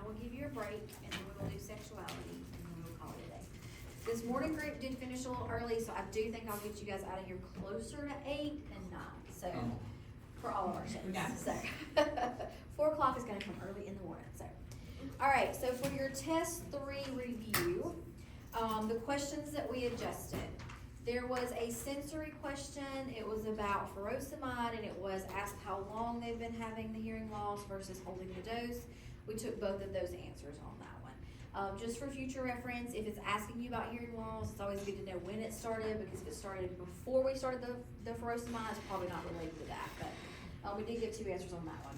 will give you a break, and then we will do sexuality, and then we'll call it a day. This morning group did finish a little early, so I do think I'll get you guys out of here closer to 8 and 9, so, for all of our shifts. We got it. So, 4 o'clock is gonna come early in the morning, so. All right, so for your test 3 review, the questions that we adjusted. There was a sensory question, it was about furosemide, and it was asked how long they've been having the hearing loss versus holding the dose. We took both of those answers on that one. Just for future reference, if it's asking you about hearing loss, it's always good to know when it started, because if it started before we started the furosemide, it's probably not related to that, but we did give 2 answers on that one.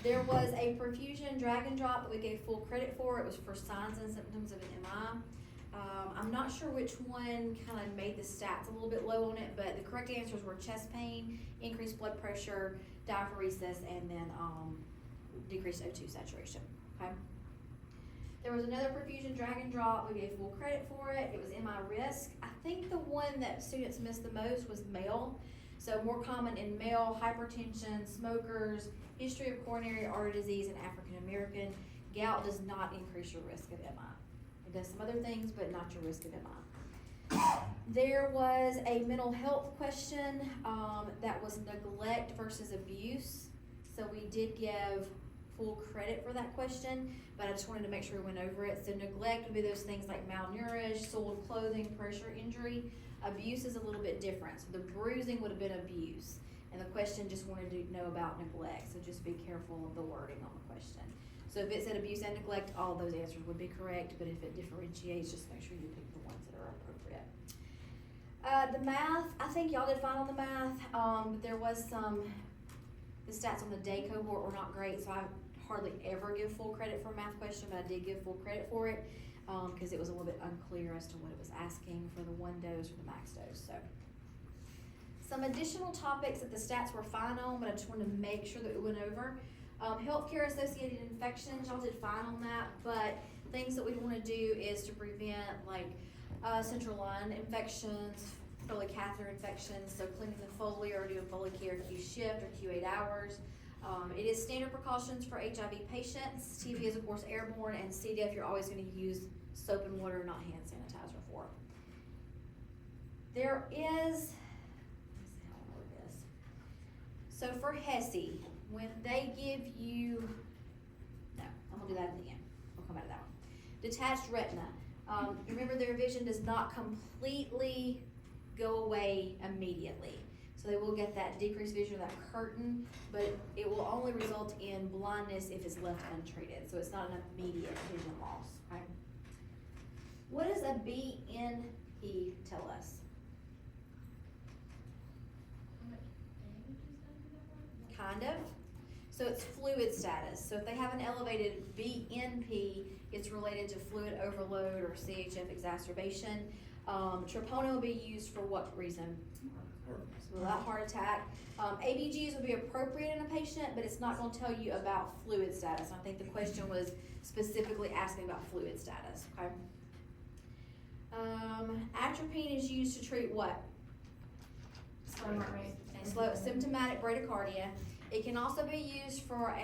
There was a perfusion drag and drop that we gave full credit for. It was for signs and symptoms of an MI. I'm not sure which one kind of made the stats a little bit low on it, but the correct answers were chest pain, increased blood pressure, diaphoresis, and then decreased O2 saturation, okay? There was another perfusion drag and drop. We gave full credit for it. It was MI risk. I think the one that students missed the most was male. So more common in male, hypertension, smokers, history of coronary artery disease, and African American. Gout does not increase your risk of MI. It does some other things, but not your risk of MI. There was a mental health question that was neglect versus abuse. So we did give full credit for that question, but I just wanted to make sure we went over it. So neglect would be those things like malnourished, soiled clothing, pressure injury. Abuse is a little bit different. So the bruising would have been abuse, and the question just wanted to know about neglect. So just be careful of the wording on the question. So if it said abuse and neglect, all those answers would be correct, but if it differentiates, just make sure you pick the ones that are appropriate. The math, I think y'all did fine on the math. There was the stats on the day cohort were not great, so I hardly ever give full credit for a math question, but I did give full credit for it, because it was a little bit unclear as to what it was asking for the 1 dose or the max dose, so. Some additional topics that the stats were fine on, but I just wanted to make sure that we went over. Healthcare associated infections, y'all did fine on that, but things that we wanna do is to prevent like central line infections, Foley catheter infections, so cleaning the Foley or doing Foley care Q shift or Q8 hours. It is standard precautions for HIV patients. TB is of course airborne, and C. diff you're always gonna use soap and water, not hand sanitizer for. There is, let's see how I word this. So for HESI, when they give you, no, I'm gonna do that at the end. We'll come back to that one. Detached retina. Remember their vision does not completely go away immediately. So they will get that decreased vision of that curtain, but it will only result in blindness if it's left untreated. So it's not an immediate vision loss, right? What does a BNP tell us? Kind of. So it's fluid status. So if they have an elevated BNP, it's related to fluid overload or CHF exacerbation. Troponin will be used for what reason? Without heart attack. ABGs will be appropriate in a patient, but it's not going to tell you about fluid status. I think the question was specifically asking about fluid status, okay? Atropine is used to treat what? Slow heart rate. Slow symptomatic bradycardia. It can also be used for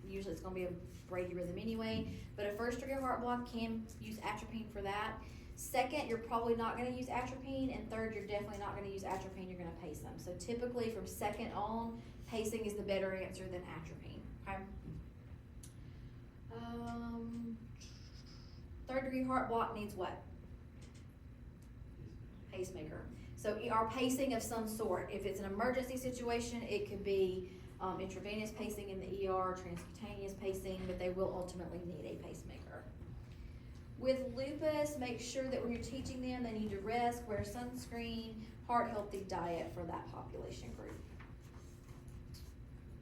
usually it's going to be a bradyrhythm anyway, but a first degree heart block can use atropine for that. Second, you're probably not going to use atropine, and third, you're definitely not going to use atropine, you're going to pace them. So typically from second on, pacing is the better answer than atropine, okay? Third degree heart block needs what? Pacemaker. So our pacing of some sort, if it's an emergency situation, it could be intravenous pacing in the ER, transcutaneous pacing, but they will ultimately need a pacemaker. With lupus, make sure that when you're teaching them, they need to rest, wear sunscreen, heart healthy diet for that population group.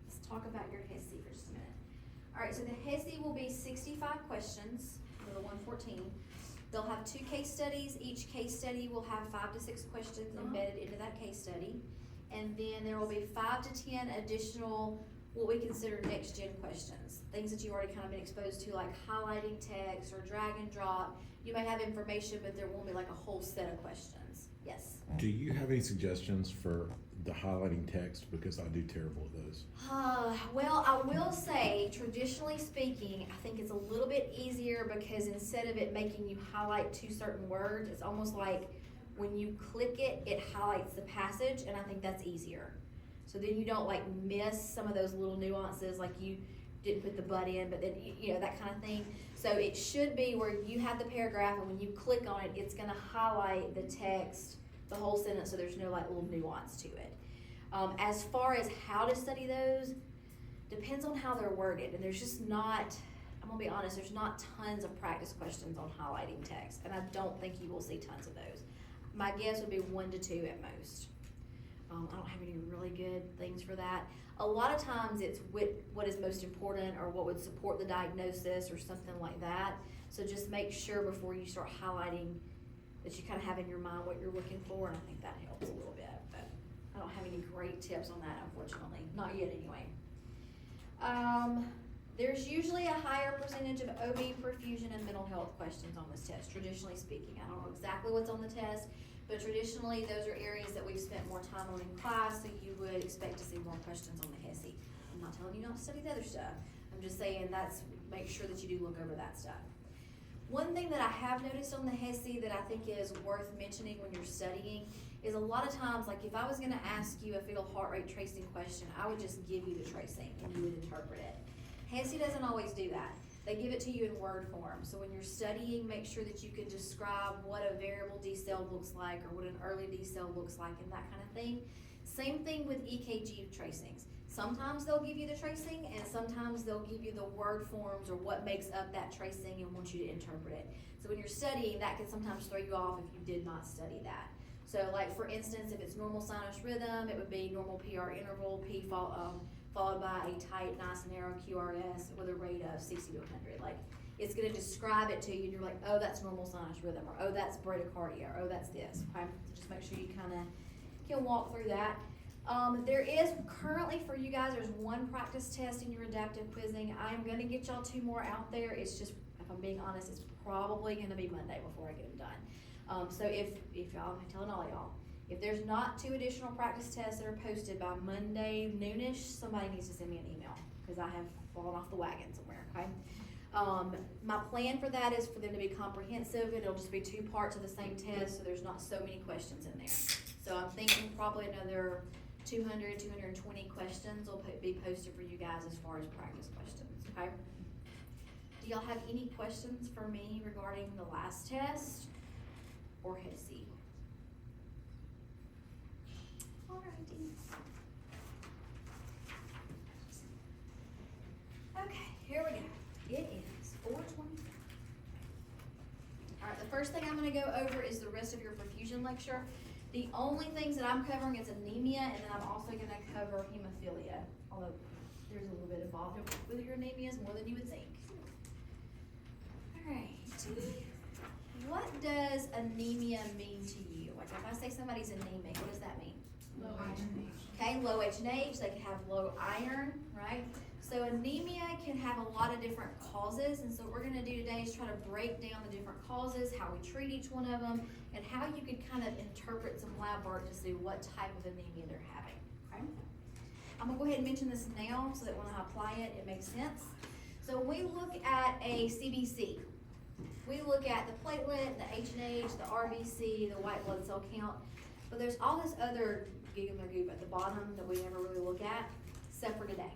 Let's talk about your HESI for just a minute. All right, so the HESI will be 65 questions for the 114. They'll have 2 case studies. Each case study will have 5 to 6 questions embedded into that case study. And then there will be 5 to 10 additional, what we consider next gen questions. Things that you've already kind of been exposed to, like highlighting text or drag and drop. You may have information, but there won't be like a whole set of questions. Yes? Do you have any suggestions for the highlighting text? Because I do terrible at those. Well, I will say, traditionally speaking, speaking, I think it's a little bit easier because instead of it making you highlight 2 certain words, it's almost like when you click it, it highlights the passage, and I think that's easier. So then you don't like miss some of those little nuances, like you didn't put the but in, but then, you know, that kind of thing. So it should be where you have the paragraph, and when you click on it, it's gonna highlight the text, the whole sentence, so there's no like little nuance to it. As far as how to study those, depends on how they're worded, and there's just not, I'm gonna be honest, there's not tons of practice questions on highlighting text, and I don't think you will see tons of those. My guess would be 1 to 2 at most. I don't have any really good things for that. A lot of times it's what is most important or what would support the diagnosis or something like that. So just make sure before you start highlighting that you kind of have in your mind what you're looking for, and I think that helps a little bit, but I don't have any great tips on that, unfortunately, not yet anyway. There's usually a higher percentage of OB, perfusion, and mental health questions on this test, traditionally speaking. I don't know exactly what's on the test, but traditionally those are areas that we've spent more time on in class, so you would expect to see more questions on the HESI. I'm not telling you not to study the other stuff. I'm just saying make sure that you do look over that stuff. One thing that I have noticed on the HESI that I think is worth mentioning when you're studying is a lot of times, like if I was gonna ask you a fetal heart rate tracing question, I would just give you the tracing and you would interpret it. HESI doesn't always do that. They give it to you in word form. So when you're studying, make sure that you can describe what a variable D cell looks like or what an early D cell looks like and that kind of thing. Same thing with EKG tracings. Sometimes they'll give you the tracing and sometimes they'll give you the word forms or what makes up that tracing and want you to interpret it. So when you're studying, that can sometimes throw you off if you did not study that. So like for instance, if it's normal sinus rhythm, it would be normal PR interval, P followed by a tight, nice, narrow QRS with a rate of 60 to 100. Like, it's gonna describe it to you and you're like, oh, that's normal sinus rhythm, or oh, that's bradycardia, or oh, that's this, okay? So just make sure you kinda can walk through that. There is currently for you guys, there's 1 practice test in your adaptive quizzing. I'm gonna get y'all 2 more out there. It's just, if I'm being honest, it's probably gonna be Monday before I get them done. So if y'all, I'm telling all y'all, if there's not 2 additional practice tests that are posted by Monday noonish, somebody needs to send me an email, because I have fallen off the wagon somewhere, okay? My plan for that is for them to be comprehensive, and it'll just be 2 parts of the same test, so there's not so many questions in there. So I'm thinking probably another 200, 220 questions will be posted for you guys as far as practice questions, okay? Do y'all have any questions for me regarding the last test or HESI? Alrighty. Okay, here we go. It is 4:20. Alright, the first thing I'm gonna go over is the rest of your perfusion lecture. The only things that I'm covering is anemia, and then I'm also gonna cover hemophilia, although there's a little bit involved with your anemias, more than you would think. Alright, what does anemia mean to you? Like if I say somebody's anemic, what does that mean? Low H&H. Okay, low H&H, they can have low iron, right? So anemia can have a lot of different causes, and so what we're gonna do today is try to break down the different causes, how we treat each one of them, and how you could kind of interpret some lab work to see what type of anemia they're having, okay? I'm gonna go ahead and mention this now so that when I apply it, it makes sense. So when we look at a CBC, we look at the platelet, the H&H, the RBC, the white blood cell count, but there's all this other goop at the bottom that we never really look at, except for today.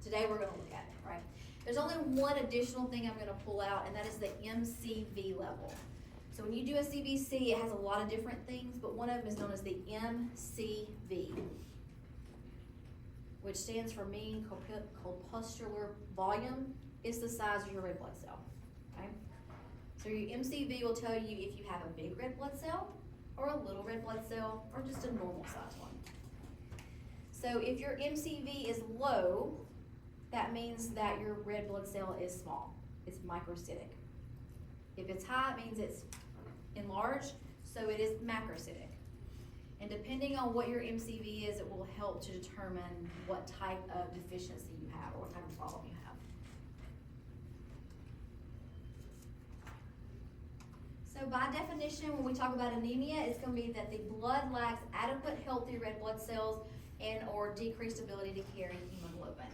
Today we're gonna look at it, right? There's only one additional thing I'm gonna pull out, and that is the MCV level. So when you do a CBC, it has a lot of different things, but one of them is known as the MCV, which stands for mean corpuscular volume. It's the size of your red blood cell, okay? So your MCV will tell you if you have a big red blood cell, or a little red blood cell, or just a normal size one. So if your MCV is low, that means that your red blood cell is small. It's microcytic. If it's high, it means it's enlarged, so it is macrocytic. And depending on what your MCV is, it will help to determine what type of deficiency you have or what type of problem you have. So by definition, when we talk about anemia, it's going to be that the blood lacks adequate healthy red blood cells and or decreased ability to carry hemoglobin.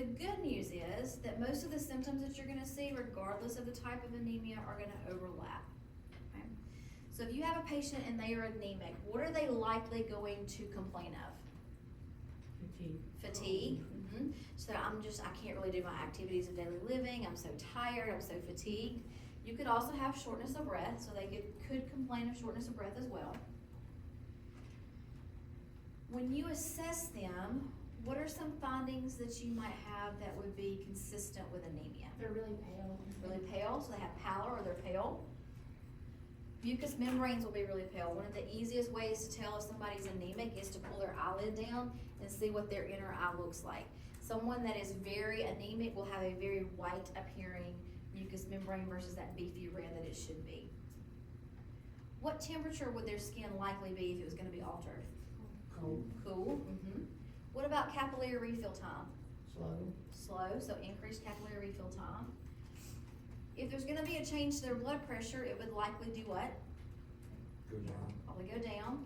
The good news is that most of the symptoms that you're gonna see, regardless of the type of anemia, are gonna overlap. Okay? So if you have a patient and they are anemic, what are they likely going to complain of? Fatigue. So I can't really do my activities of daily living, I'm so tired, I'm so fatigued. You could also have shortness of breath, so they could complain of shortness of breath as well. When you assess them, what are some findings that you might have that would be consistent with anemia? They're really pale. Really pale, so they have pallor or they're pale. Mucous membranes will be really pale. One of the easiest ways to tell if somebody's anemic is to pull their eyelid down and see what their inner eye looks like. Someone that is very anemic will have a very white appearing mucous membrane versus that beefy red that it should be. What temperature would their skin likely be if it was gonna be altered? Cold, Cool. What about capillary refill time? slow, Slow, so increased capillary refill time. If there's gonna be a change to their blood pressure, it would likely do what? go down. Probably go down.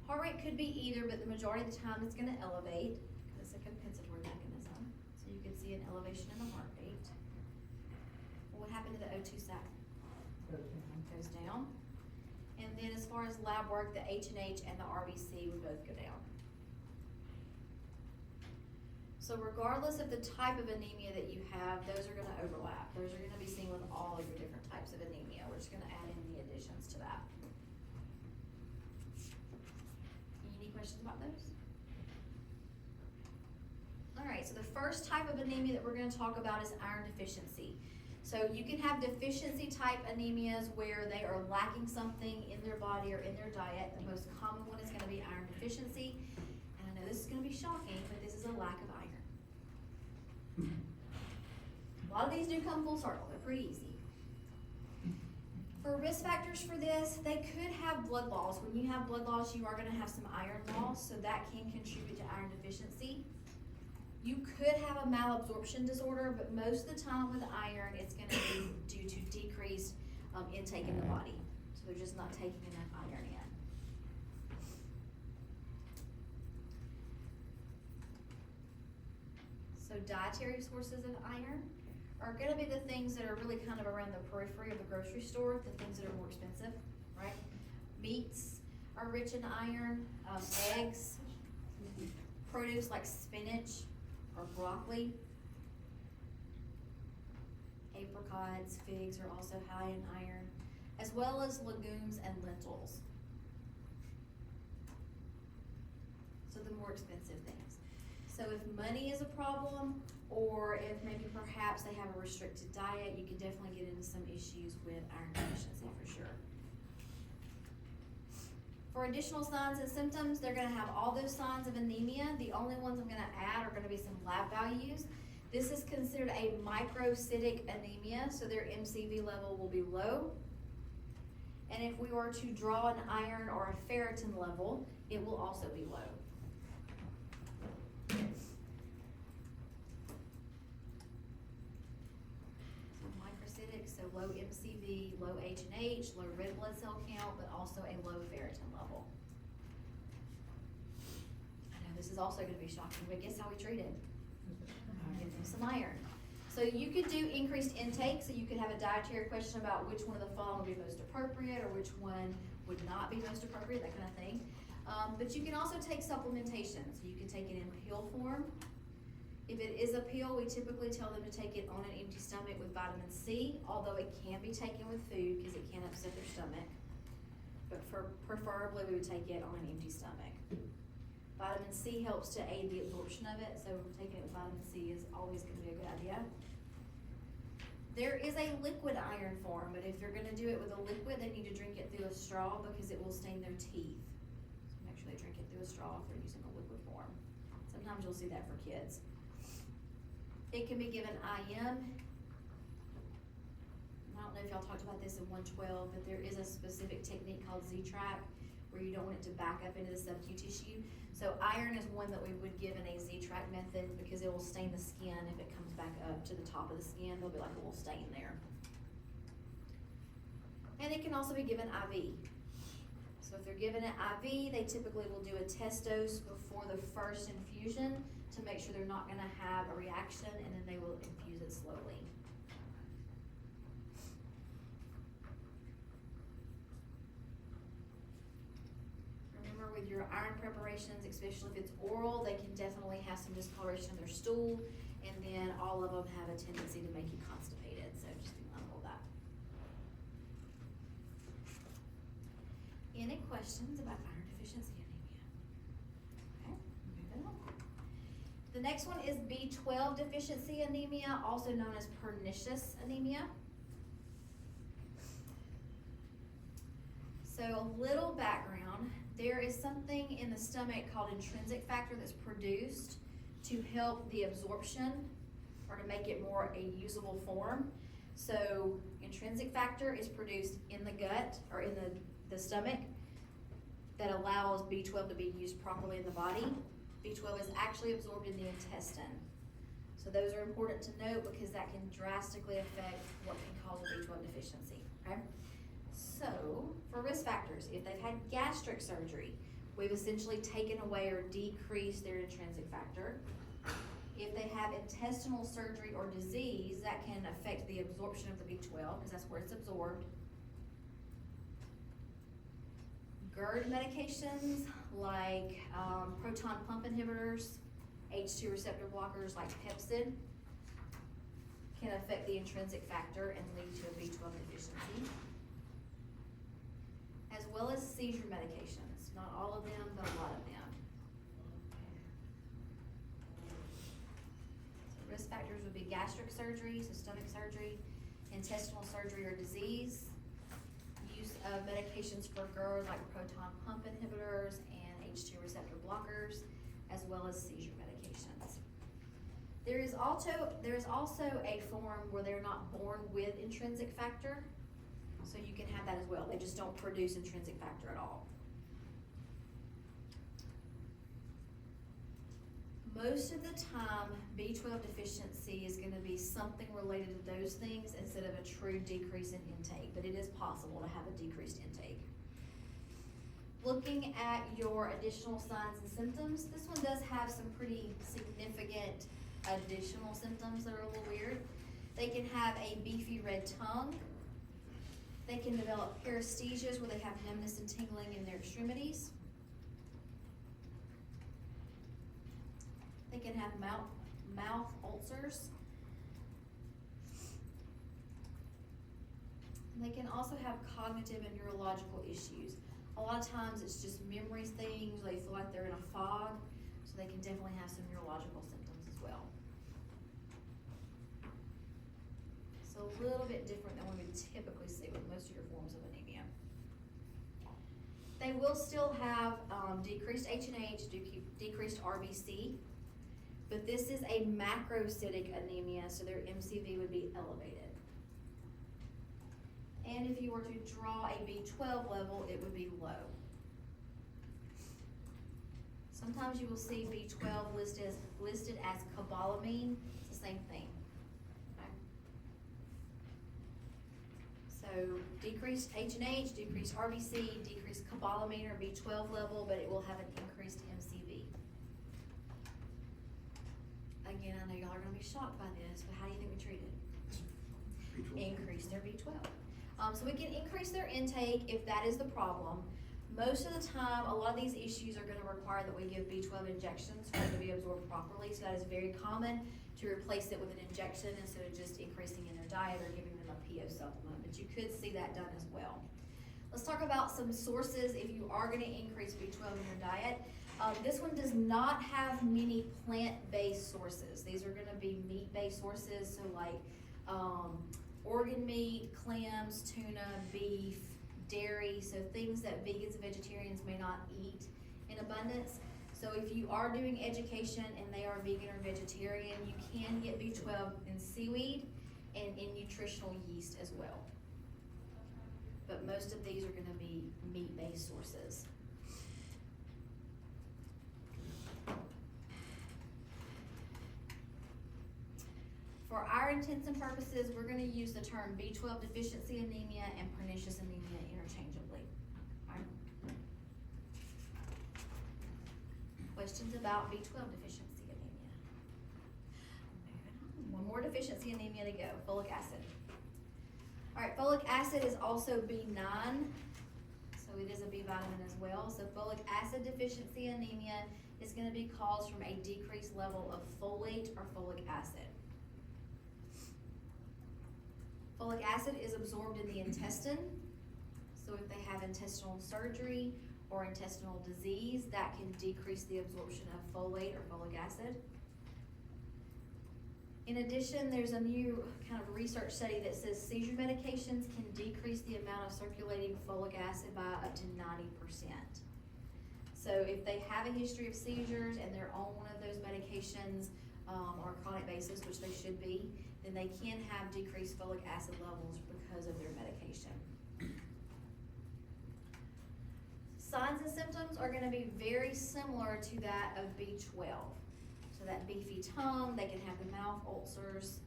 Heart rate could be either, but the majority of the time it's gonna elevate, because it's a compensatory mechanism. So you could see an elevation in the heart rate. What happened to the O2 sac? Go down. Goes down. And then as far as lab work, the H&H and the RBC would both go down. So regardless of the type of anemia that you have, those are gonna overlap. Those are gonna be seen with all of your different types of anemia. We're just gonna add in the additions to that. Any questions about those? All right, so the first type of anemia that we're gonna talk about is iron deficiency. So you can have deficiency type anemias where they are lacking something in their body or in their diet. The most common one is gonna be iron deficiency. And I know this is gonna be shocking, but this is a lack of iron. A lot of these do come full circle, they're pretty easy. For risk factors for this, they could have blood loss. When you have blood loss, you are gonna have some iron loss, so that can contribute to iron deficiency. You could have a malabsorption disorder, but most of the time with iron, it's gonna be due to decreased intake in the body. So they're just not taking enough iron in. So dietary sources of iron are gonna be the things that are really kind of around the periphery of the grocery store, the things that are more expensive, right? Meats are rich in iron, eggs, produce like spinach or broccoli. Apricots, figs are also high in iron, as well as legumes and lentils. So the more expensive things. So if money is a problem, or if maybe perhaps they have a restricted diet, you could definitely get into some issues with iron deficiency for sure. For additional signs and symptoms, they're gonna have all those signs of anemia. The only ones I'm gonna add are gonna be some lab values. This is considered a microcytic anemia, so their MCV level will be low. And if we were to draw an iron or a ferritin level, it will also be low. So microcytic, so low MCV, low H&H, low red blood cell count, but also a low ferritin level. I know this is also gonna be shocking, but guess how we treat it? Give them some iron. So you could do increased intake, so you could have a dietary question about which one of the following would be most appropriate, or which one would not be most appropriate, that kind of thing. But you can also take supplementation, so you can take it in pill form. If it is a pill, we typically tell them to take it on an empty stomach with vitamin C, although it can be taken with food because it can upset their stomach. But preferably we would take it on an empty stomach. Vitamin C helps to aid the absorption of it, so taking it with vitamin C is always gonna be a good idea. There is a liquid iron form, but if you're gonna do it with a liquid, they need to drink it through a straw because it will stain their teeth. So make sure they drink it through a straw if they're using a liquid form. Sometimes you'll see that for kids. It can be given IM. I don't know if y'all talked about this in 112, but there is a specific technique called Z-Track where you don't want it to back up into the sub-Q tissue. So iron is one that we would give in a Z-Track method because it will stain the skin if it comes back up to the top of the skin. There'll be like a little stain there. And it can also be given IV. So if they're given it IV, they typically will do a test dose before the first infusion to make sure they're not gonna have a reaction, and then they will infuse it slowly. Remember, with your iron preparations, especially if it's oral, they can definitely have some discoloration in their stool, and then all of them have a tendency to make you constipated, so just be mindful of that. Any questions about iron deficiency anemia? Okay, moving on. The next one is B12 deficiency anemia, also known as pernicious anemia. So a little background, there is something in the stomach called intrinsic factor that's produced to help the absorption or to make it more a usable form. So intrinsic factor is produced in the gut or in the stomach that allows B12 to be used properly in the body. B12 is actually absorbed in the intestine. So those are important to note because that can drastically affect what can cause a B12 deficiency, okay? So, for risk factors, if they've had gastric surgery, we've essentially taken away or decreased their intrinsic factor. If they have intestinal surgery or disease, that can affect the absorption of the B12 because that's where it's absorbed. GERD medications like proton pump inhibitors, H2 receptor blockers like Pepsid can affect the intrinsic factor and lead to a B12 deficiency, as well as seizure medications. Not all of them, but a lot of them. So risk factors would be gastric surgery, so stomach surgery, intestinal surgery or disease, use of medications for GERD like proton pump inhibitors and H2 receptor blockers, as well as seizure medications. There is also a form where they're not born with intrinsic factor, so you can have that as well. They just don't produce intrinsic factor at all. Most of the time, B12 deficiency is gonna be something related to those things instead of a true decrease in intake, but it is possible to have a decreased intake. Looking at your additional signs and symptoms, this one does have some pretty significant additional symptoms that are a little weird. They can have a beefy red tongue. They can develop paresthesias where they have numbness and tingling in their extremities. They can have mouth ulcers. And they can also have cognitive and neurological issues. A lot of times it's just memory things, they feel like they're in a fog, so they can definitely have some neurological symptoms as well. So a little bit different than what we typically see with most of your forms of anemia. They will still have decreased H&H, decreased RBC, but this is a macrocytic anemia, so their MCV would be elevated. And if you were to draw a B12 level, it would be low. Sometimes you will see B12 listed as cobalamin. It's the same thing. Okay? So decreased H&H, decreased RBC, decreased cobalamin or B12 level, but it will have an increased MCV. Again, I know y'all are gonna be shocked by this, but how do you think we treat it? Increase their B12. So we can increase their intake if that is the problem. Most of the time, a lot of these issues are gonna require that we give B12 injections for them to be absorbed properly, so that is very common to replace it with an injection instead of just increasing in their diet or giving them a PO supplement, but you could see that done as well. Let's talk about some sources if you are gonna increase B12 in your diet. This one does not have many plant-based sources. These are gonna be meat-based sources, so like organ meat, clams, tuna, beef, dairy, so things that vegans and vegetarians may not eat in abundance. So if you are doing education and they are vegan or vegetarian, you can get B12 in seaweed and in nutritional yeast as well. But most of these are gonna be meat-based sources. For our intents and purposes, we're gonna use the term B12 deficiency anemia and pernicious anemia interchangeably. All right. Questions about B12 deficiency anemia? more deficiency anemia to go, folic acid. Alright, folic acid is also B9, so it is a B vitamin as well. So folic acid deficiency anemia is gonna be caused from a decreased level of folate or folic acid. Folic acid is absorbed in the intestine, so if they have intestinal surgery or intestinal disease, that can decrease the absorption of folate or folic acid. In addition, there's a new kind of research study that says seizure medications can decrease the amount of circulating folic acid by up to 90%. So if they have a history of seizures and they're on one of those medications on a chronic basis, which they should be, then they can have decreased folic acid levels because of their medication. Signs and symptoms are gonna be very similar to that of B12. So that beefy tongue, they can have the mouth ulcers.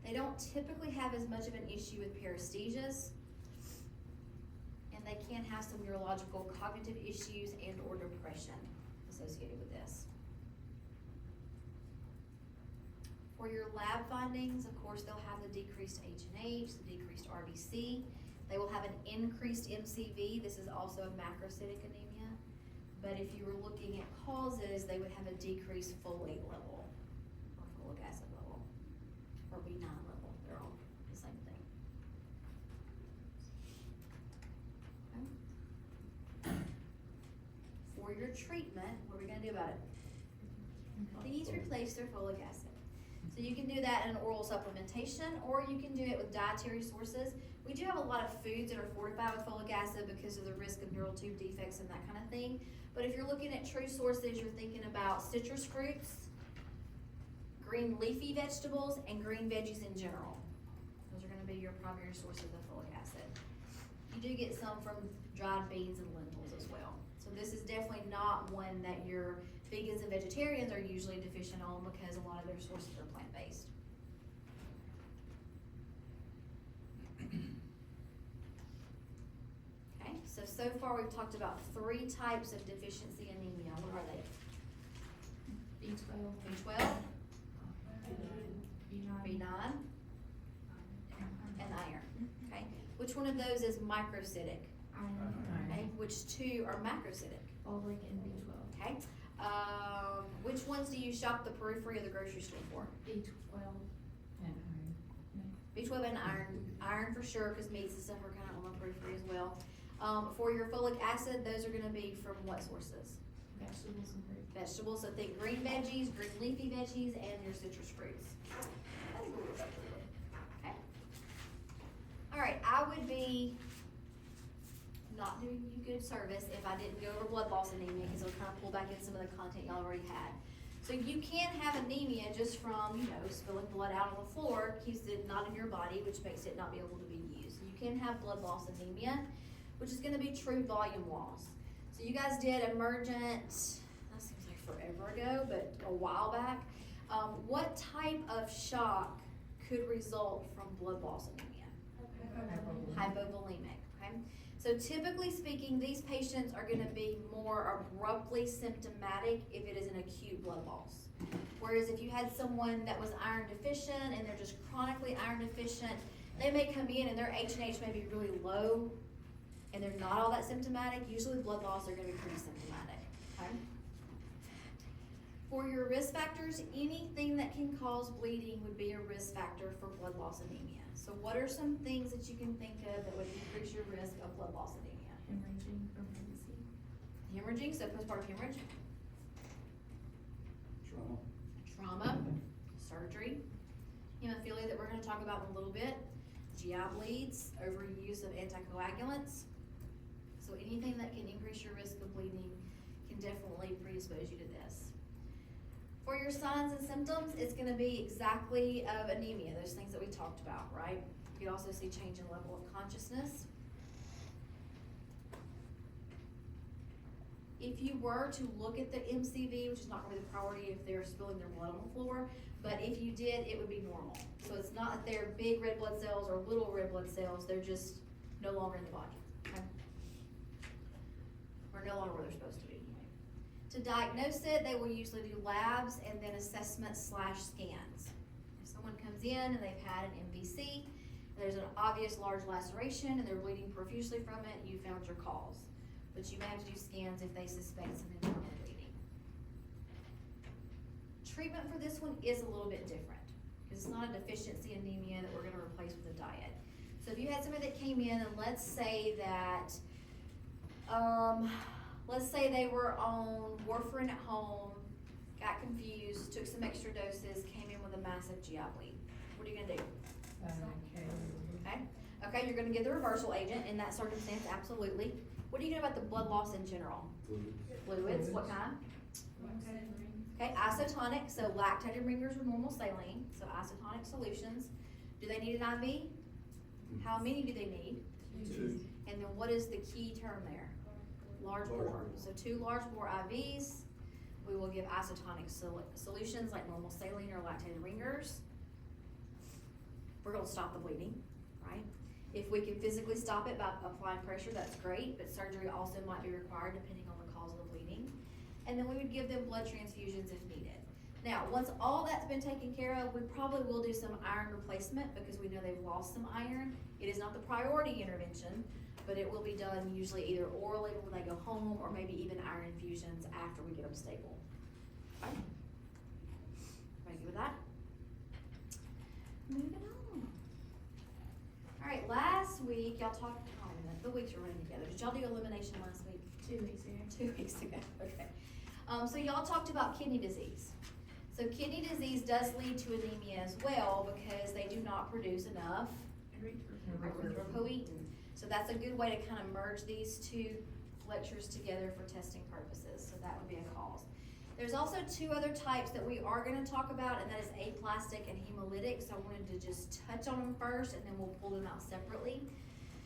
They don't typically have as much of an issue with paresthesias, and they can have some neurological cognitive issues and or depression associated with this. For your lab findings, of course, they'll have the decreased H&H, the decreased RBC. They will have an increased MCV. This is also a macrocytic anemia. But if you were looking at causes, they would have a decreased folate level or folic acid level or B9 level. They're all the same thing. Okay. For your treatment, what are we gonna do about it? Please replace their folic acid. So you can do that in an oral supplementation, or you can do it with dietary sources. We do have a lot of foods that are fortified with folic acid because of the risk of neural tube defects and that kind of thing. But if you're looking at true sources, you're thinking about citrus fruits, green leafy vegetables, and green veggies in general. Those are gonna be your primary sources of folic acid. You do get some from dried beans and lentils as well. So this is definitely not one that your vegans and vegetarians are usually deficient on because a lot of their sources are plant-based. Okay, so far we've talked about 3 types of deficiency anemia. What are they? B12. B12, B9. B9, and iron. Okay, which one of those is microcytic? Iron. Okay, which 2 are macrocytic? Folic and B12. Okay, which ones do you shop the periphery of the grocery store for? B12. And B12 and iron. Iron for sure, because meats and stuff are kind of on the periphery as well. For your folic acid, those are gonna be from what sources? Vegetables and fruit. Vegetables, so think green veggies, green leafy veggies, and your citrus fruits. Okay. Alright, I would be not doing you good service if I didn't go over blood loss anemia, because it'll kind of pull back in some of the content y'all already had. So you can have anemia just from, spilling blood out on the floor, keeps it not in your body, which makes it not be able to be used. You can have blood loss anemia, which is gonna be true volume loss. So you guys did emergent, that seems like forever ago, but a while back. What type of shock could result from blood loss anemia? Hypovolemic, okay? So typically speaking, these patients are gonna be more abruptly symptomatic if it is an acute blood loss. Whereas if you had someone that was iron deficient and they're just chronically iron deficient, they may come in and their H&H may be really low and they're not all that symptomatic. Usually blood loss are gonna be pretty symptomatic, okay? For your risk factors, anything that can cause bleeding would be a risk factor for blood loss anemia. So what are some things that you can think of that would increase your risk of blood loss anemia? Hemorrhaging from pregnancy. Hemorrhaging, so postpartum hemorrhage. Trauma, surgery, hemophilia that we're gonna talk about in a little bit, GI bleeds, overuse of anticoagulants. So anything that can increase your risk of bleeding can definitely predispose you to this. For your signs and symptoms, it's gonna be exactly of anemia, those things that we talked about, right? You could also see change in level of consciousness. If you were to look at the MCV, which is not gonna be the priority if they're spilling their blood on the floor, but if you did, it would be normal. So it's not that they're big red blood cells or little red blood cells, they're just no longer in the body, okay? Or no longer where they're supposed to be. To diagnose it, they will usually do labs and then assessment/scans. someone comes in and they've had an MVC, there's an obvious large laceration and they're bleeding profusely from it, you found your cause. But you may have to do scans if they suspect some internal bleeding. Treatment for this one is a little bit different, because it's not a deficiency anemia that we're gonna replace with a diet. So if you had somebody that came in and let's say that, let's say they were on warfarin at home, got confused, took some extra doses, came in with a massive GI bleed. What are you gonna do? Okay, you're gonna give the reversal agent in that circumstance, absolutely. What do you know about the blood loss in general? Fluids, what kind? Okay, isotonic, so lactated ringers or normal saline, so isotonic solutions. Do they need an IV? How many do they need? 2. And then what is the key term there? Large bore. So 2 large bore IVs. We will give isotonic solutions like normal saline or lactated ringers. We're gonna stop the bleeding, right? If we can physically stop it by applying pressure, that's great, but surgery also might be required depending on the cause of the bleeding. And then we would give them blood transfusions if needed. Now, once all that's been taken care of, we probably will do some iron replacement because we know they've lost some iron. It is not the priority intervention, but it will be done usually either orally when they go home or maybe even iron infusions after we get them stable. Okay? Everybody good with that? Moving on. All right, last week, y'all talked, oh, wait a minute, the weeks are running together. Did y'all do elimination last week? 2 weeks ago. 2 weeks ago, okay. So y'all talked about kidney disease. So kidney disease does lead to anemia as well because they do not produce enough erythropoietin. So that's a good way to kind of merge these two lectures together for testing purposes. So that would be a cause. There's also 2 other types that we are going to talk about, and that is aplastic and hemolytic. So I wanted to just touch on them first, and then we'll pull them out separately.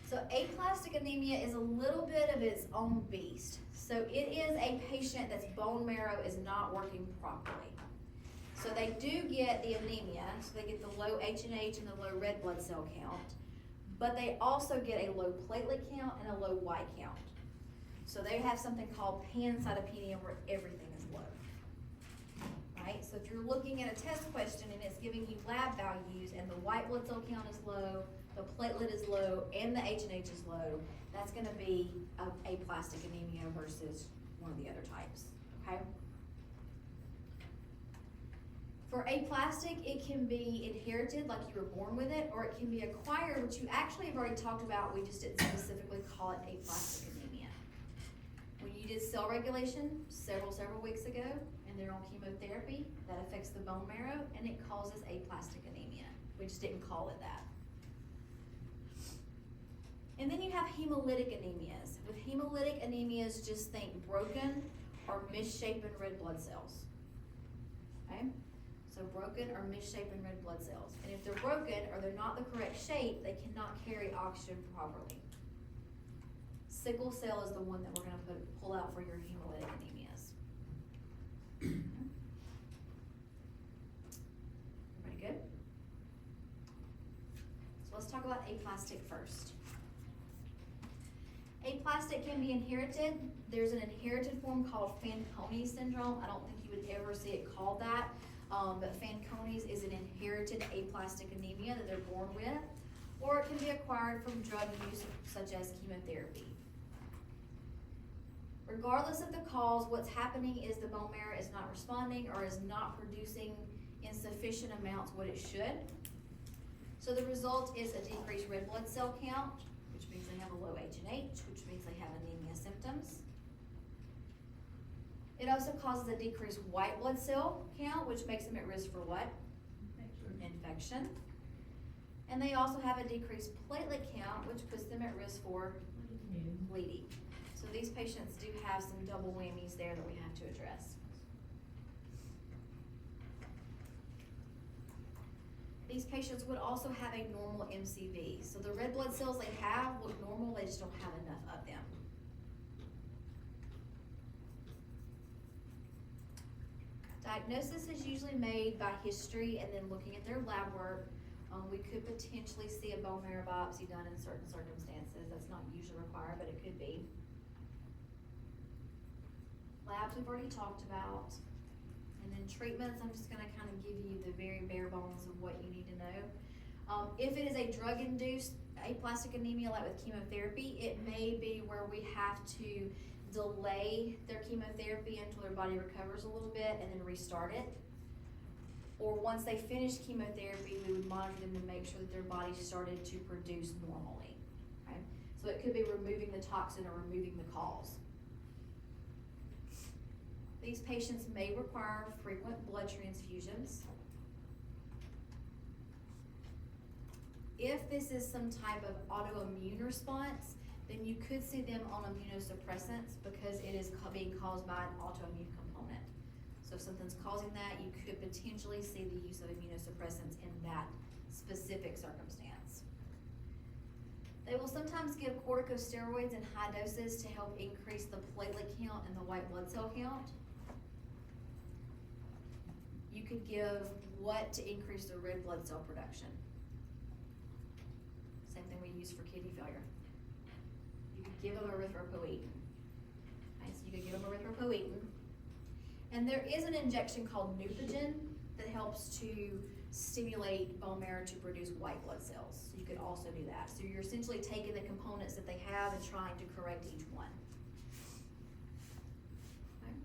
So aplastic anemia is a little bit of its own beast. So it is a patient that's bone marrow is not working properly. So they do get the anemia, so they get the low H&H and the low red blood cell count, but they also get a low platelet count and a low white count. So they have something called pancytopenia where everything is low. Right? So if you're looking at a test question and it's giving you lab values and the white blood cell count is low, the platelet is low, and the H&H is low, that's gonna be aplastic anemia versus one of the other types, okay? For aplastic, it can be inherited, like you were born with it, or it can be acquired, which you actually have already talked about, we just didn't specifically call it aplastic anemia. When you did cell regulation several weeks ago, and they're on chemotherapy, that affects the bone marrow, and it causes aplastic anemia. We just didn't call it that. And then you have hemolytic anemias. With hemolytic anemias, just think broken or misshapen red blood cells, okay? So broken or misshapen red blood cells. And if they're broken or they're not the correct shape, they cannot carry oxygen properly. Sickle cell is the one that we're gonna pull out for your hemolytic anemias. Everybody good? So let's talk about aplastic first. Aplastic can be inherited. There's an inherited form called Fanconi syndrome. I don't think you would ever see it called that. But Fanconi's is an inherited aplastic anemia that they're born with, or it can be acquired from drug use such as chemotherapy. Regardless of the cause, what's happening is the bone marrow is not responding or is not producing in sufficient amounts what it should. So the result is a decreased red blood cell count, which means they have a low H&H, which means they have anemia symptoms. It also causes a decreased white blood cell count, which makes them at risk for what? Infection. And they also have a decreased platelet count, which puts them at risk for bleeding. So these patients do have some double whammies there that we have to address. These patients would also have a normal MCV. So the red blood cells they have look normal, they just don't have enough of them. Diagnosis is usually made by history and then looking at their lab work. We could potentially see a bone marrow biopsy done in certain circumstances. That's not usually required, but it could be. Labs we've already talked about. And then treatments, I'm just gonna kind of give you the very bare bones of what you If it is a drug-induced aplastic anemia like with chemotherapy, it may be where we have to delay their chemotherapy until their body recovers a little bit and then restart it. Or once they finish chemotherapy, we would monitor them to make sure that their body started to produce normally, right? So it could be removing the toxin or removing the cause. These patients may require frequent blood transfusions. If this is some type of autoimmune response, then you could see them on immunosuppressants because it is being caused by an autoimmune component. So if something's causing that, you could potentially see the use of immunosuppressants in that specific circumstance. They will sometimes give corticosteroids in high doses to help increase the platelet count and the white blood cell count. You could give what to increase the red blood cell production? Same thing we use for kidney failure. You could give them erythropoietin. Right, so you could give them erythropoietin. And there is an injection called Neupogen that helps to stimulate bone marrow to produce white blood cells. So you could also do that. So you're essentially taking the components that they have and trying to correct each one. Okay.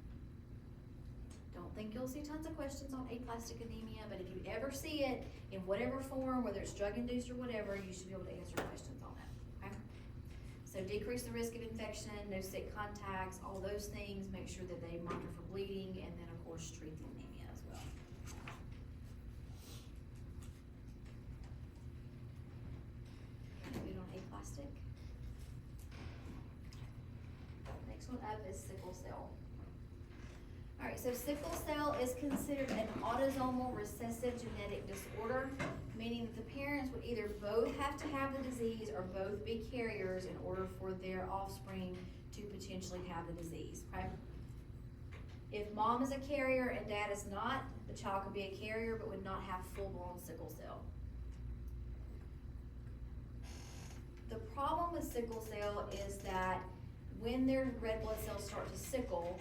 Don't think you'll see tons of questions on aplastic anemia, but if you ever see it in whatever form, whether it's drug-induced or whatever, you should be able to answer questions on it. Okay? So decrease the risk of infection, no sick contacts, all those things, make sure that they monitor for bleeding, and then of course treat the anemia as well. Good on aplastic. Next one up is sickle cell. Alright, so sickle cell is considered an autosomal recessive genetic disorder, meaning that the parents would either both have to have the disease or both be carriers in order for their offspring to potentially have the disease, okay? If mom is a carrier and dad is not, the child could be a carrier but would not have full-blown sickle cell. The problem with sickle cell is that when their red blood cells start to sickle,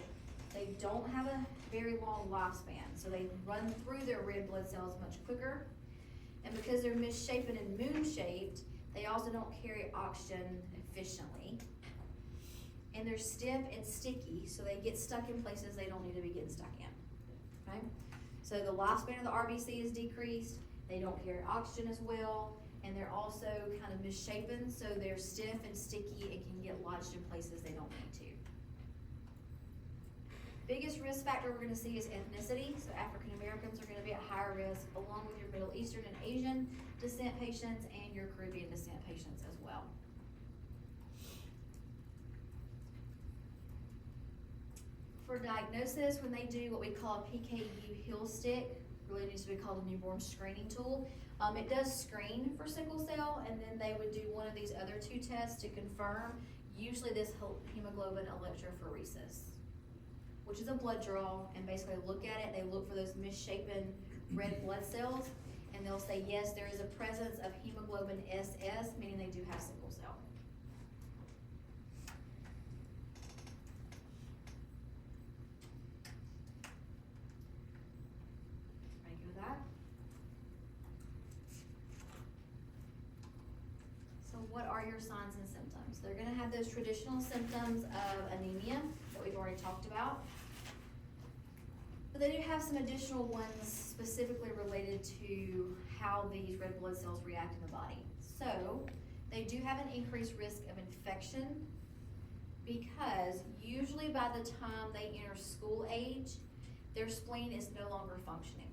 they don't have a very long lifespan, so they run through their red blood cells much quicker. And because they're misshapen and moon-shaped, they also don't carry oxygen efficiently. And they're stiff and sticky, so they get stuck in places they don't need to be getting stuck in, okay? So the lifespan of the RBC is decreased, they don't carry oxygen as well, and they're also kind of misshapen, so they're stiff and sticky and can get lodged in places they don't need to. Biggest risk factor we're going to see is ethnicity. So African Americans are going to be at higher risk, along with your Middle Eastern and Asian descent patients and your Caribbean descent patients as well. For diagnosis, when they do what we call a PKU heel stick, really needs to be called a newborn screening tool. It does screen for sickle cell, and then they would do one of these other two tests to confirm, usually this hemoglobin electrophoresis, which is a blood draw, and basically look at it, they look for those misshapen red blood cells, and they'll say, yes, there is a presence of hemoglobin SS, meaning they do have sickle cell. Ready to go with that? So what are your signs and symptoms? They're gonna have those traditional symptoms of anemia that we've already talked about. But they do have some additional ones specifically related to how these red blood cells react in the body. So they do have an increased risk of infection because usually by the time they enter school age, their spleen is no longer functioning.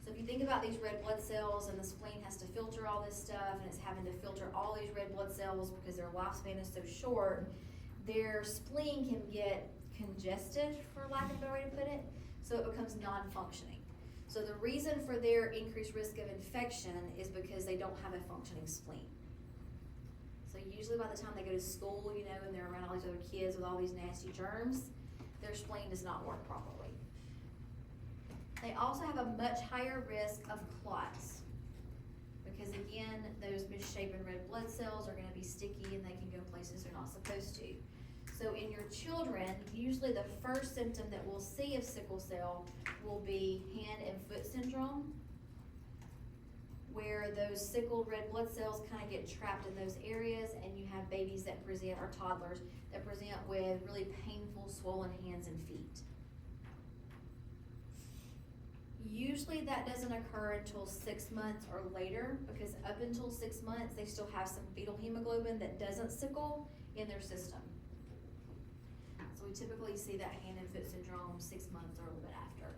So if you think about these red blood cells and the spleen has to filter all this stuff and it's having to filter all these red blood cells because their lifespan is so short, their spleen can get congested, for lack of a better way to put it, so it becomes non-functioning. So the reason for their increased risk of infection is because they don't have a functioning spleen. So usually by the time they go to school, you know, and they're around all these other kids with all these nasty germs, their spleen does not work properly. They also have a much higher risk of clots because again, those misshapen red blood cells are gonna be sticky and they can go places they're not supposed to. So in your children, usually the first symptom that we'll see of sickle cell will be hand and foot syndrome, where those sickled red blood cells kind of get trapped in those areas, and you have babies that present, or toddlers, that present with really painful, swollen hands and feet. Usually that doesn't occur until 6 months or later, because up until 6 months, they still have some fetal hemoglobin that doesn't sickle in their system. So we typically see that hand and foot syndrome 6 months or a little bit after.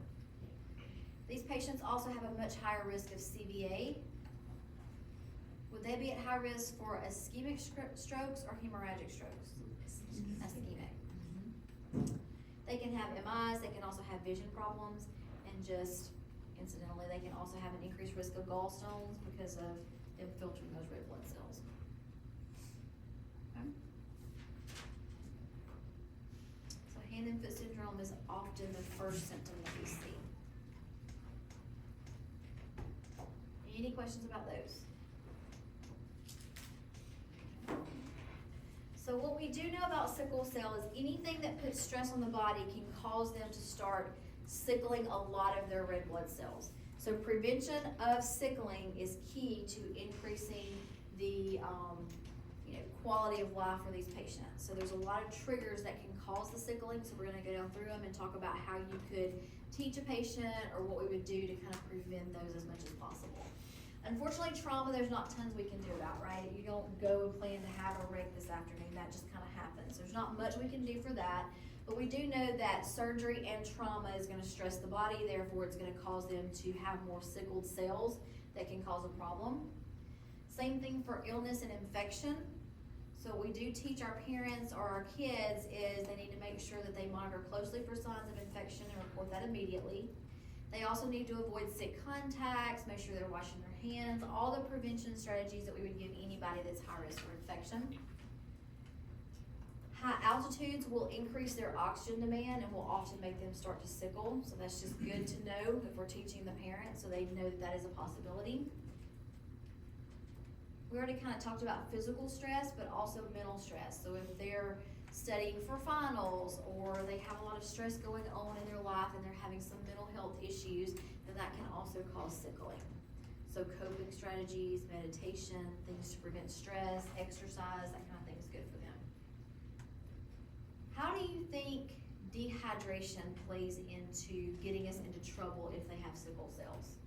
These patients also have a much higher risk of CVA. Would they be at high risk for ischemic strokes or hemorrhagic strokes? Ischemic. They can have MIs, they can also have vision problems, and just incidentally, they can also have an increased risk of gallstones because of them filtering those red blood cells. Okay. So hand and foot syndrome is often the first symptom that we see. Any questions about those? So what we do know about sickle cell is anything that puts stress on the body can cause them to start sickling a lot of their red blood cells. So prevention of sickling is key to increasing the quality of life for these patients. So there's a lot of triggers that can cause the sickling, so we're gonna go down through them and talk about how you could teach a patient or what we would do to kind of prevent those as much as possible. Unfortunately, trauma, there's not tons we can do about, right? You don't go and plan to have a wreck this afternoon, that just kind of happens. There's not much we can do for that, but we do know that surgery and trauma is gonna stress the body, therefore it's gonna cause them to have more sickled cells that can cause a problem. Same thing for illness and infection. So what we do teach our parents or our kids is they need to make sure that they monitor closely for signs of infection and report that immediately. They also need to avoid sick contacts, make sure they're washing their hands, all the prevention strategies that we would give anybody that's high risk for infection. High altitudes will increase their oxygen demand and will often make them start to sickle, so that's just good to know if we're teaching the parents so they know that that is a possibility. We already kind of talked about physical stress, but also mental stress. So if they're studying for finals or they have a lot of stress going on in their life and they're having some mental health issues, then that can also cause sickling. So coping strategies, meditation, things to prevent stress, exercise, that kind of thing is good for them. How do you think dehydration plays into getting us into trouble if they have sickle cells?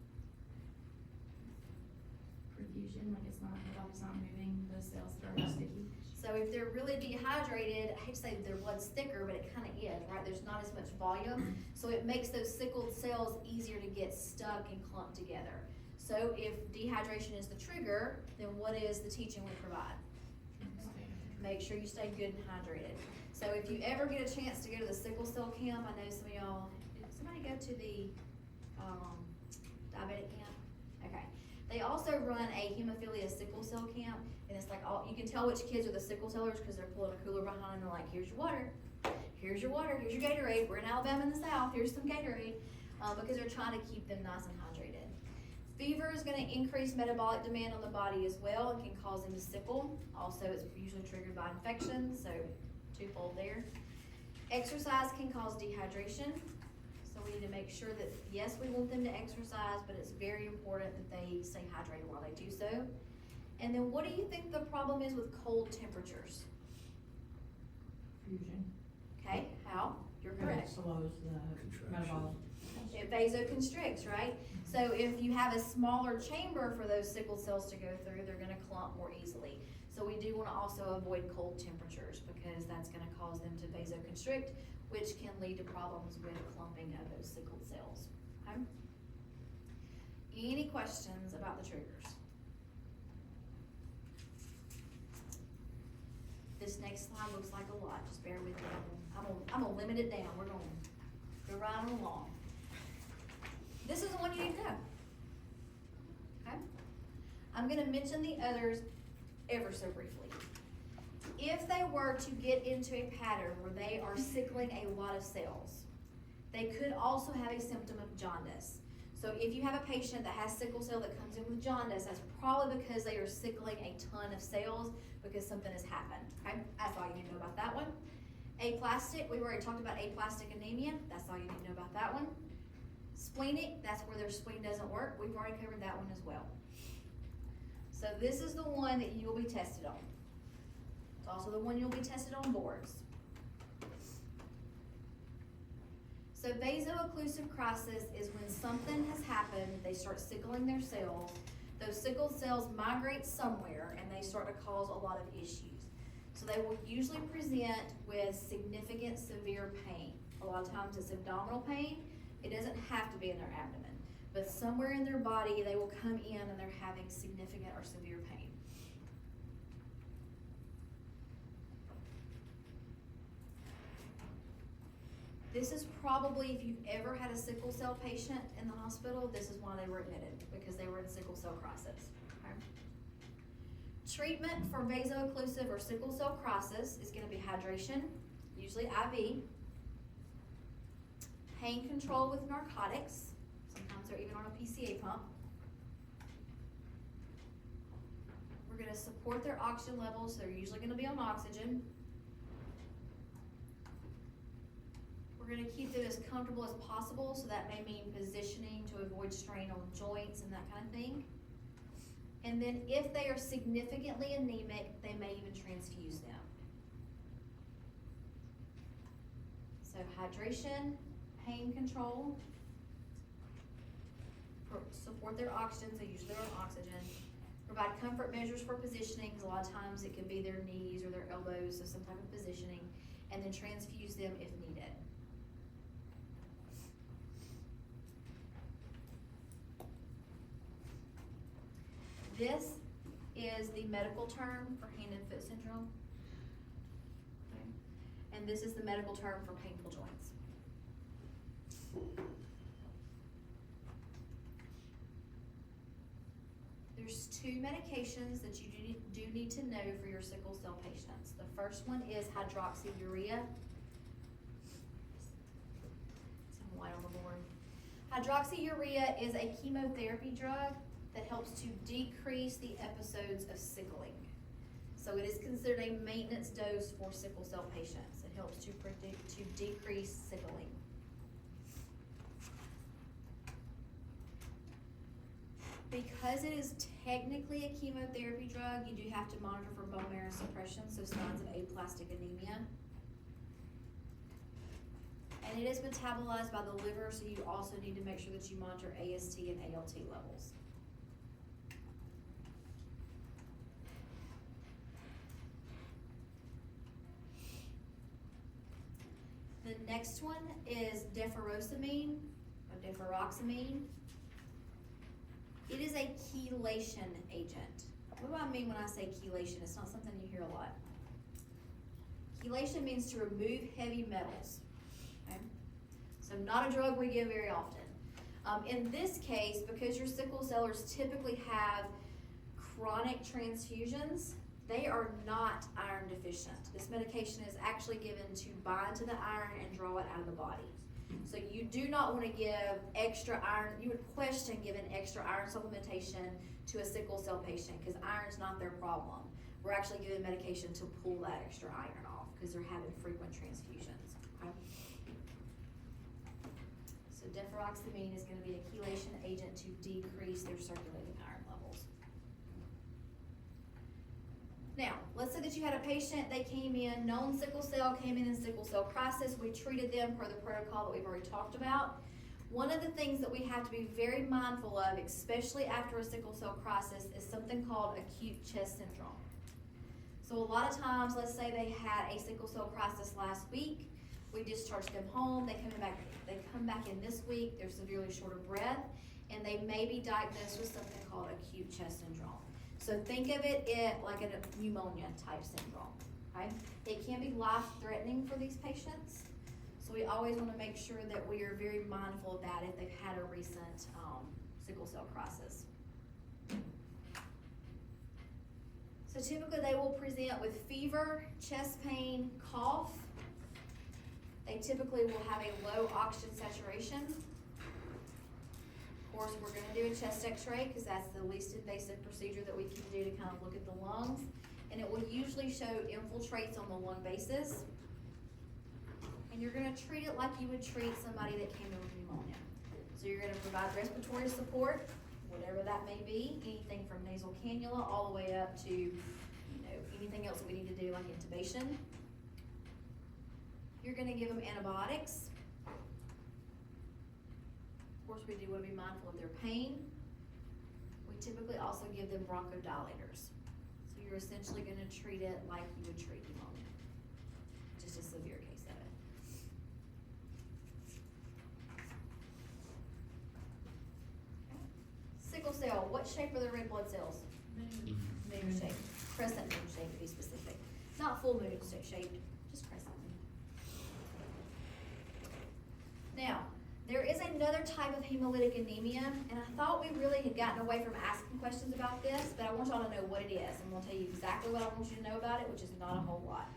Perfusion, like it's not, the body's not moving, the cells are sticky. So if they're really dehydrated, I hate to say their blood's thicker, but it kind of is, right? There's not as much volume, so it makes those sickled cells easier to get stuck and clumped together. So if dehydration is the trigger, then what is the teaching we provide? Make sure you stay good and hydrated. So if you ever get a chance to go to the sickle cell camp, I know some of y'all, did somebody go to the diabetic camp? Okay. They also run a hemophilia sickle cell camp, and it's like you can tell which kids are the sickle sellers because they're pulling a cooler behind and they're like, here's your water, here's your water, here's your Gatorade. We're in Alabama in the South, here's some Gatorade, because they're trying to keep them nice and hydrated. Fever is going to increase metabolic demand on the body as well and can cause them to sickle. Also, it's usually triggered by infection, so twofold there. Exercise can cause dehydration. So we need to make sure that, yes, we want them to exercise, but it's very important that they stay hydrated while they do so. And then what do you think the problem is with cold temperatures? Fusion. Okay, how? You're It correct. slows the metabolic. It vasoconstricts, right? So if you have a smaller chamber for those sickle cells to go through, they're gonna clump more easily. So we do wanna also avoid cold temperatures because that's gonna cause them to vasoconstrict, which can lead to problems with clumping of those sickled cells, okay? Any questions about the triggers? This next slide looks like a lot, just bear with me. I'm gonna limit it down, we're gonna go right on along. This is the one you need to know, okay? I'm gonna mention the others ever so briefly. If they were to get into a pattern where they are sickling a lot of cells, they could also have a symptom of jaundice. So if you have a patient that has sickle cell that comes in with jaundice, that's probably because they are sickling a ton of cells because something has happened, okay? That's all you need to know about that one. Aplastic, we've already talked about aplastic anemia. That's all you need to know about that one. Splenic, that's where their spleen doesn't work. We've already covered that one as well. So this is the one that you will be tested on. It's also the one you'll be tested on boards. So vaso-occlusive crisis is when something has happened, they start sickling their cells. Those sickled cells migrate somewhere and they start to cause a lot of issues. So they will usually present with significant severe pain. A lot of times it's abdominal pain. It doesn't have to be in their abdomen, but somewhere in their body they will come in and they're having significant or severe pain. This is probably, if you've ever had a sickle cell patient in the hospital, this is why they were admitted, because they were in sickle cell crisis. Okay? Treatment for vaso-occlusive or sickle cell crisis is gonna be hydration, usually IV, pain control with narcotics, sometimes they're even on a PCA pump. We're gonna support their oxygen levels, so they're usually gonna be on oxygen. We're gonna keep them as comfortable as possible, so that may mean positioning to avoid strain on joints and that kind of thing. And then if they are significantly anemic, they may even transfuse them. So hydration, pain control, support their oxygen, so usually they're on oxygen. Provide comfort measures for positioning, because a lot of times it could be their knees or their elbows, so some type of positioning, and then transfuse them if needed. This is the medical term for hand and foot syndrome. Okay. And this is the medical term for painful joints. There's two medications that you do need to know for your sickle cell patients. The first one is hydroxyurea. Some white on the board. Hydroxyurea is a chemotherapy drug that helps to decrease the episodes of sickling. So it is considered a maintenance dose for sickle cell patients. It helps to decrease sickling. Because it is technically a chemotherapy drug, you do have to monitor for bone marrow suppression, so signs of aplastic anemia. And it is metabolized by the liver, so you also need to make sure that you monitor AST and ALT levels. The next one is deferoxamine, or deferoxamine. It is a chelation agent. What do I mean when I say chelation? It's not something you hear a lot. Chelation means to remove heavy metals. Okay? So not a drug we give very often. In this case, because your sickle cellers typically have chronic transfusions, they are not iron deficient. This medication is actually given to bind to the iron and draw it out of the body. So you do not want to give extra iron. You would question giving extra iron supplementation to a sickle cell patient, because iron's not their problem. We're actually giving medication to pull that extra iron off because they're having frequent transfusions. Okay? So deferoxamine is going to be a chelation agent to decrease their circulating iron levels. Now, let's say that you had a patient, they came in, known sickle cell, came in sickle cell crisis. We treated them per the protocol that we've already talked about. One of the things that we have to be very mindful of, especially after a sickle cell crisis, is something called acute chest syndrome. So a lot of times, let's say they had a sickle cell crisis last week, we discharged them home, they come back in this week, they're severely short of breath, and they may be diagnosed with something called acute chest syndrome. So think of it like a pneumonia type syndrome, okay? It can be life-threatening for these patients. So we always want to make sure that we are very mindful of that if they've had a recent sickle cell crisis. So typically they will present with fever, chest pain, cough. They typically will have a low oxygen saturation. Of course, we're going to do a chest x-ray because that's the least invasive procedure that we can do to kind of look at the lungs. And it will usually show infiltrates on the lung basis. And you're going to treat it like you would treat somebody that came in with pneumonia. So you're going to provide respiratory support whatever that may be, anything from nasal cannula all the way up to, anything else that we need to do like intubation. You're gonna give them antibiotics. Of course, we do wanna be mindful of their pain. We typically also give them bronchodilators. So you're essentially gonna treat it like you would treat pneumonia, just a severe case of it. Sickle cell, what shape are the red blood cells? Moon shape, crescent moon shape to be specific. Not full moon shaped, just crescent moon. Now, there is another type of hemolytic anemia, and I thought we really had gotten away from asking questions about this, but I want y'all to know what it is. I'm gonna tell you exactly what I want you to know about it, which is not a whole lot.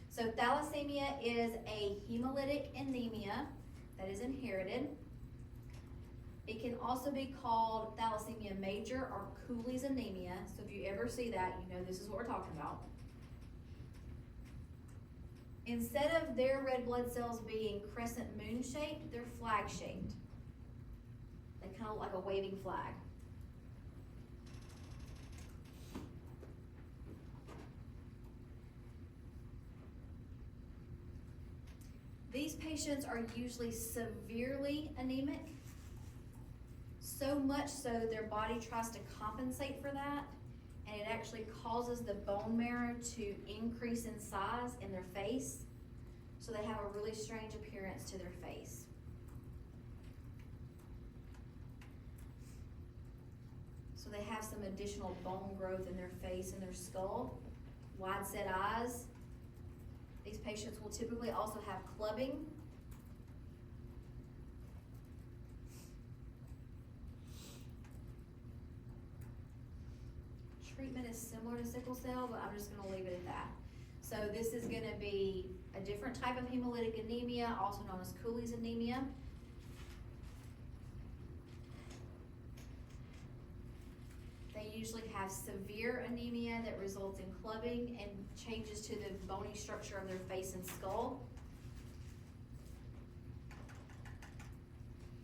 So thalassemia is a hemolytic anemia that is inherited. It can also be called thalassemia major or Cooley's anemia. So if you ever see that, you know this is what we're talking about. Instead of their red blood cells being crescent moon shaped, they're flag shaped. They kind of look like a waving flag. These patients are usually severely anemic, so much so their body tries to compensate for that, and it actually causes the bone marrow to increase in size in their face, so they have a really strange appearance to their face. So they have some additional bone growth in their face and their skull, wide set eyes. These patients will typically also have clubbing. Treatment is similar to sickle cell, but I'm just gonna leave it at that. So this is gonna be a different type of hemolytic anemia, also known as Cooley's anemia. They usually have severe anemia that results in clubbing and changes to the bony structure of their face and skull.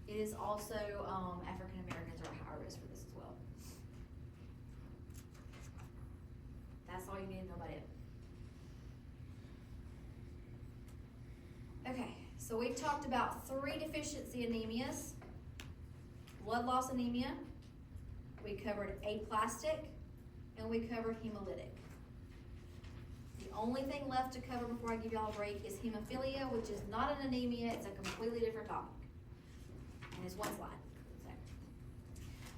It is also, African Americans are at higher risk for this as well. That's all you need to know about it. Okay, so we've talked about 3 deficiency anemias. Blood loss anemia, we covered aplastic, and we covered hemolytic. The only thing left to cover before I give y'all a break is hemophilia, which is not an anemia, it's a completely different topic. And it's one slide. So.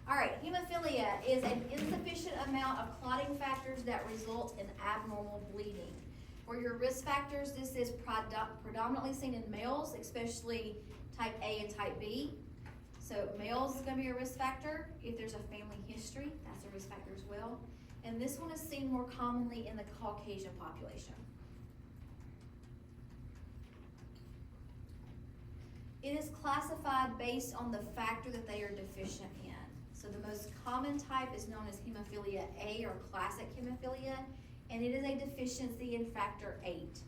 All right, hemophilia is an insufficient amount of clotting factors that result in abnormal bleeding. For your risk factors, this is predominantly seen in males, especially type A and type B. So males is gonna be a risk factor. If there's a family history, that's a risk factor as well. And this one is seen more commonly in the Caucasian population. It is classified based on the factor that they are deficient in. So the most common type is known as hemophilia A or classic hemophilia, and it is a deficiency in factor 8.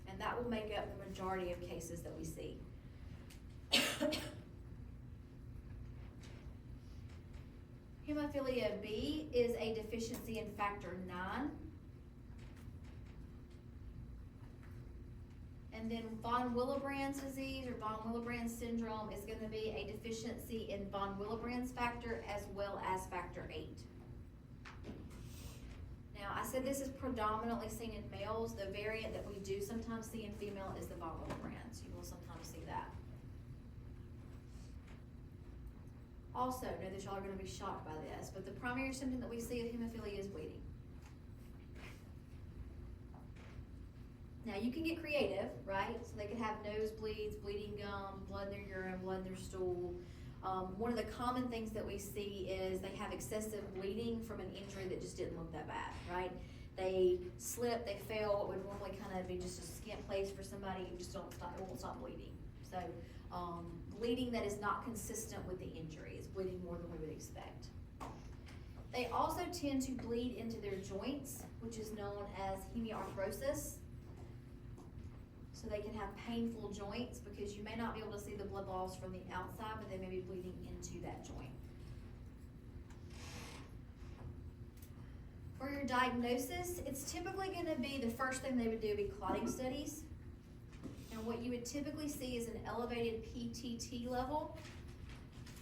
And that will make up the majority of cases that we see. Hemophilia B is a deficiency in factor 9. And then von Willebrand's disease or von Willebrand syndrome is going to be a deficiency in von Willebrand's factor as well as factor 8. Now, I said this is predominantly seen in males. The variant that we do sometimes see in female is the von Willebrand's. You will sometimes see that. Also, know that y'all are going to be shocked by this, but the primary symptom that we see of hemophilia is bleeding. Now, you can get creative, right? So they could have nosebleeds, bleeding gum, blood in their urine, blood in their stool. One of the common things that we see is they have excessive bleeding from an injury that just didn't look that bad, right? They slip, they fell, what would normally kind of be just a skint place for somebody, it just won't stop bleeding. So, bleeding that is not consistent with the injury is bleeding more than we would expect. They also tend to bleed into their joints, which is known as hemiarthrosis. So they can have painful joints because you may not be able to see the blood loss from the outside, but they may be bleeding into that joint. For your diagnosis, it's typically gonna be, the first thing they would do would be clotting studies. And what you would typically see is an elevated PTT level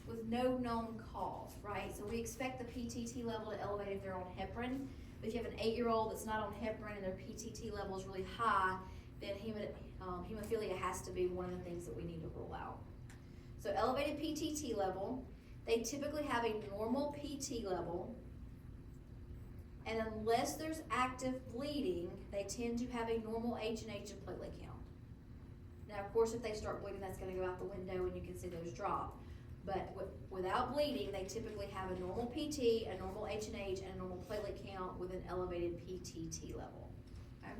with no known cause, right? So we expect the PTT level to elevate if they're on heparin. But if you have an 8-year-old that's not on heparin and their PTT level is really high, then hemophilia has to be one of the things that we need to rule out. So elevated PTT level, they typically have a normal PT level, and unless there's active bleeding, they tend to have a normal H&H and platelet count. Now, of course, if they start bleeding, that's gonna go out the window and you can see those drop. But without bleeding, they typically have a normal PT, a normal H&H, and a normal platelet count with an elevated PTT level, okay?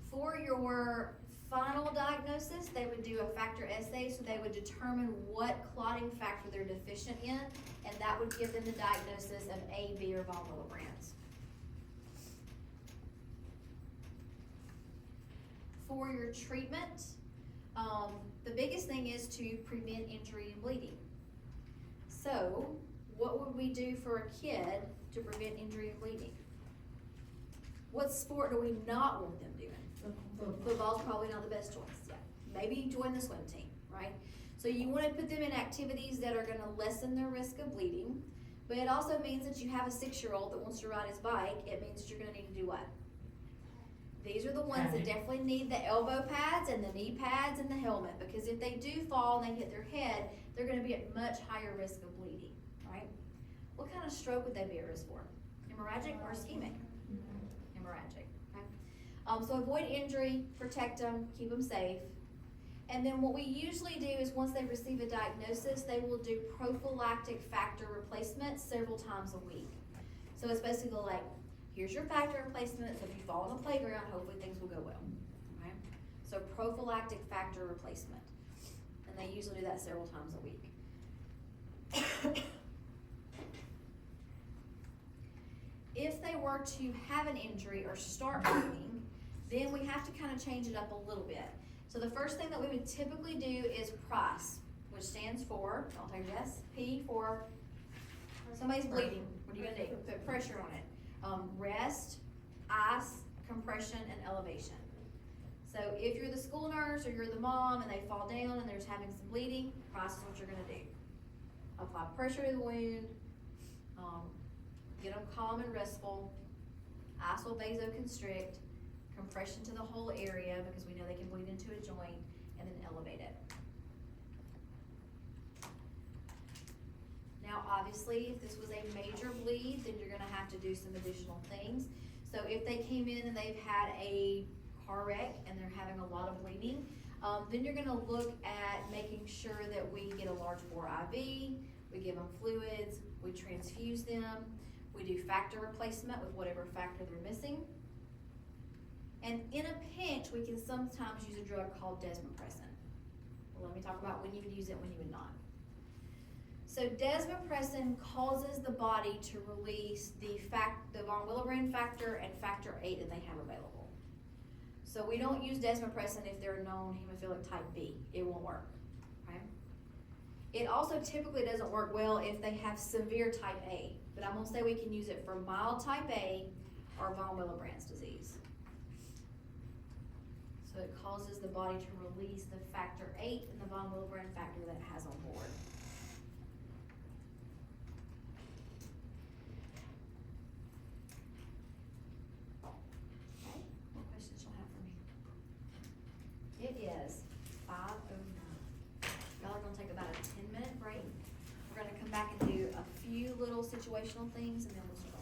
For your final diagnosis, they would do a factor assay, so they would determine what clotting factor they're deficient in, and that would give them the diagnosis of A, B, or von Willebrand's. For your treatment, the biggest thing is to prevent injury and bleeding. So, what would we do for a kid to prevent injury and bleeding? What sport do we not want them doing? Football's probably not the best choice, yeah. Maybe join the swim team, right? So you wanna put them in activities that are gonna lessen their risk of bleeding, but it also means that you have a 6-year-old that wants to ride his bike, it means that you're gonna need to do what? These are the ones that definitely need the elbow pads and the knee pads and the helmet, because if they do fall and they hit their head, they're gonna be at much higher risk of bleeding, right? What kind of stroke would they be at risk for? Hemorrhagic or ischemic? Hemorrhagic, okay? So avoid injury, protect them, keep them safe. And then what we usually do is once they receive a diagnosis, they will do prophylactic factor replacement several times a week. So it's basically like, here's your factor replacement, so if you fall on the playground, hopefully things will go well, okay? So prophylactic factor replacement. And they usually do that several times a week. If they were to have an injury or start bleeding, then we have to kind of change it up a little bit. So the first thing that we would typically do is PRICE, which stands for, I'll tell you this, P for somebody's bleeding. What are you gonna do? Put pressure on it. Rest, ice, compression, and elevation. So if you're the school nurse or you're the mom and they fall down and they're having some bleeding, PRICE is what you're gonna do. Apply pressure to the wound, get them calm and restful, ice will vasoconstrict, compression to the whole area because we know they can bleed into a joint, and then elevate it. Now, obviously, if this was a major bleed, then you're gonna have to do some additional things. So if they came in and they've had a car wreck and they're having a lot of bleeding, then you're gonna look at making sure that we get a large bore IV, we give them fluids, we transfuse them, we do factor replacement with whatever factor they're missing. And in a pinch, we can sometimes use a drug called desmopressin. Well, let me talk about when you would use it, when you would not. So desmopressin causes the body to release the von Willebrand factor and factor 8 that they have available. So we don't use desmopressin if they're known hemophilic type B. It won't work, okay? It also typically doesn't work well if they have severe type A, but I'm gonna say we can use it for mild type A or von Willebrand's disease. So it causes the body to release the factor 8 and the von Willebrand factor that it has on board. Okay, what questions you'll have for me? It is 5:09. Y'all are gonna take about a 10-minute break. We're gonna come back and do a few little situational things and then we'll start.